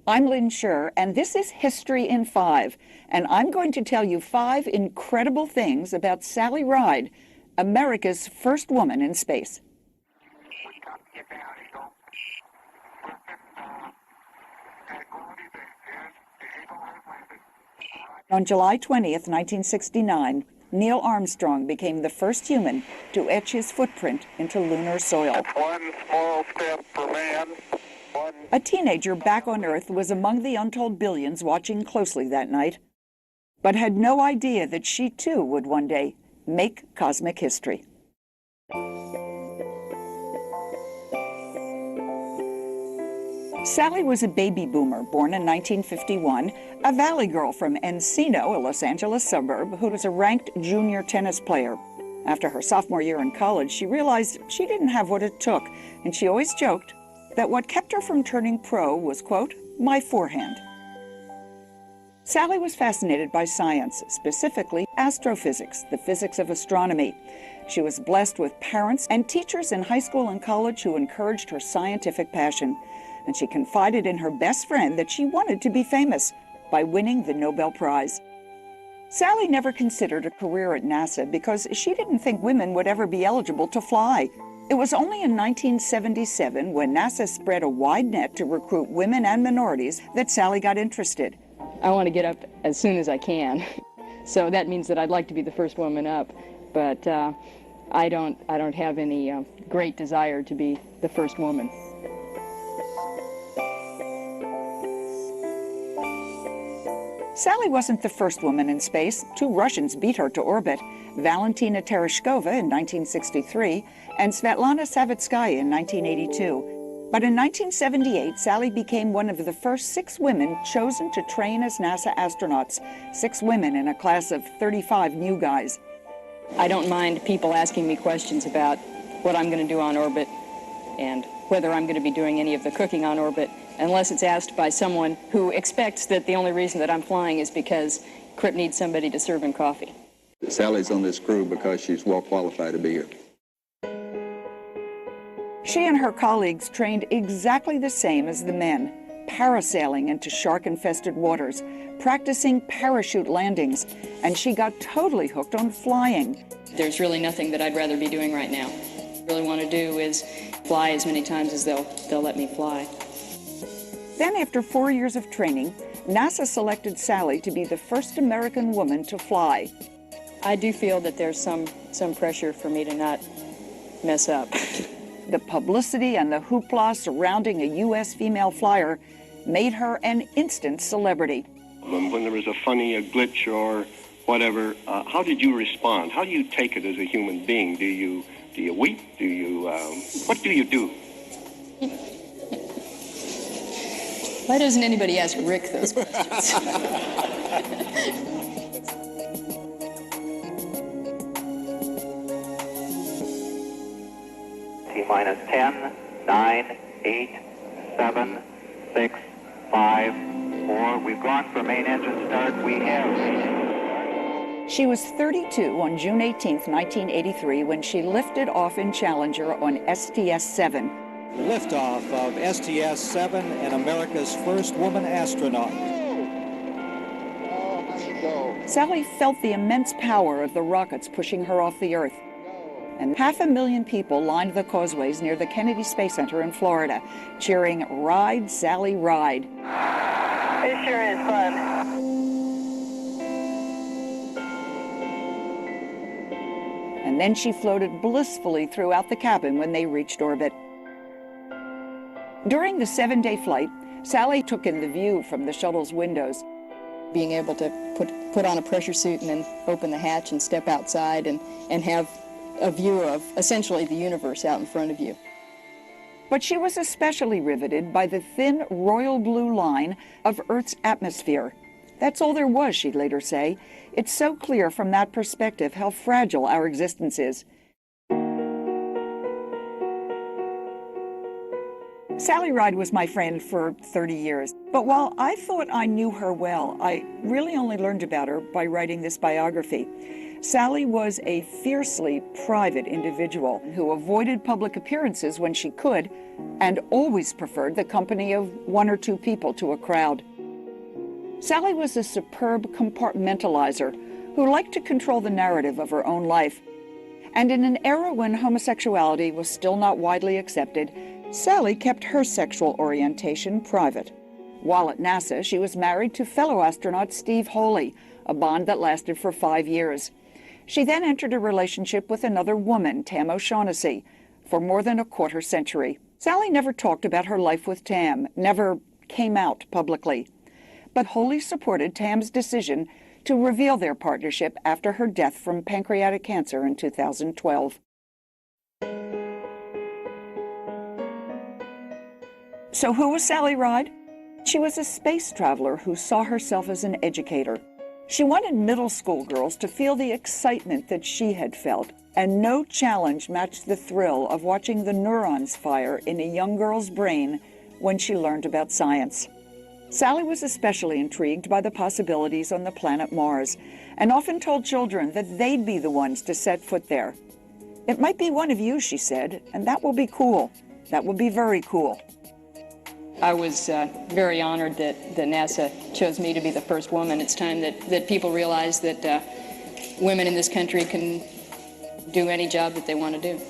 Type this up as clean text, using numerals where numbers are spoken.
I'm Lynn Scher, and this is History in 5, and I'm going to tell you 5 incredible things about Sally Ride, America's first woman in space. On July 20th, 1969, Neil Armstrong became the first human to etch his footprint into lunar soil. One small step for man. A teenager back on Earth was among the untold billions watching closely that night, but had no idea that she too would one day make cosmic history. Sally was a baby boomer born in 1951, a valley girl from Encino, a Los Angeles suburb, who was a ranked junior tennis player. After her sophomore year in college, she realized she didn't have what it took, and she always joked that what kept her from turning pro was, quote, my forehand. Sally was fascinated by science, specifically astrophysics, the physics of astronomy. She was blessed with parents and teachers in high school and college who encouraged her scientific passion, and she confided in her best friend that she wanted to be famous by winning the Nobel Prize. Sally never considered a career at NASA because she didn't think women would ever be eligible to fly. It was only in 1977, when NASA spread a wide net to recruit women and minorities, that Sally got interested. I want to get up as soon as I can, so that means that I'd like to be the first woman up, but I don't have any great desire to be the first woman. Sally wasn't the first woman in space. 2 Russians beat her to orbit, Valentina Tereshkova in 1963 and Svetlana Savitskaya in 1982. But in 1978, Sally became one of the first 6 women chosen to train as NASA astronauts, 6 women in a class of 35 new guys. I don't mind people asking me questions about what I'm going to do on orbit and whether I'm going to be doing any of the cooking on orbit, unless it's asked by someone who expects that the only reason that I'm flying is because Crip needs somebody to serve him coffee. Sally's on this crew because she's well qualified to be here. She and her colleagues trained exactly the same as the men, parasailing into shark-infested waters, practicing parachute landings, and she got totally hooked on flying. There's really nothing that I'd rather be doing right now. What I really want to do is fly as many times as they'll let me fly. Then, after 4 years of training, NASA selected Sally to be the first American woman to fly. I do feel that there's some pressure for me to not mess up. The publicity and the hoopla surrounding a U.S. female flyer made her an instant celebrity. When there was a glitch or whatever, how did you respond? How do you take it as a human being? Do you weep? What do you do? Why doesn't anybody ask Rick those questions? T-minus 10, 9, 8, 7, 6, 5, 4. We've gone for main engine start. We have. She was 32 on June 18, 1983, when she lifted off in Challenger on STS-7. Liftoff of STS-7 and America's first woman astronaut. Sally felt the immense power of the rockets pushing her off the Earth. And 500,000 people lined the causeways near the Kennedy Space Center in Florida, cheering, "Ride, Sally, ride." It sure is fun. And then she floated blissfully throughout the cabin when they reached orbit. During the 7-day flight, Sally took in the view from the shuttle's windows. Being able to put on a pressure suit and then open the hatch and step outside and have a view of essentially the universe out in front of you. But she was especially riveted by the thin royal blue line of Earth's atmosphere. That's all there was, she'd later say. It's so clear from that perspective how fragile our existence is. Sally Ride was my friend for 30 years, but while I thought I knew her well, I really only learned about her by writing this biography. Sally was a fiercely private individual who avoided public appearances when she could and always preferred the company of one or two people to a crowd. Sally was a superb compartmentalizer who liked to control the narrative of her own life. And in an era when homosexuality was still not widely accepted, Sally kept her sexual orientation private. While at NASA, she was married to fellow astronaut Steve Holey, a bond that lasted for 5 years. She then entered a relationship with another woman, Tam O'Shaughnessy, for more than a quarter century. Sally never talked about her life with Tam, never came out publicly. But Holey supported Tam's decision to reveal their partnership after her death from pancreatic cancer in 2012. So who was Sally Ride? She was a space traveler who saw herself as an educator. She wanted middle school girls to feel the excitement that she had felt, and no challenge matched the thrill of watching the neurons fire in a young girl's brain when she learned about science. Sally was especially intrigued by the possibilities on the planet Mars, and often told children that they'd be the ones to set foot there. "It might be one of you," she said, "and that will be cool. That will be very cool." I was very honored that NASA chose me to be the first woman. It's time that people realize that women in this country can do any job that they want to do.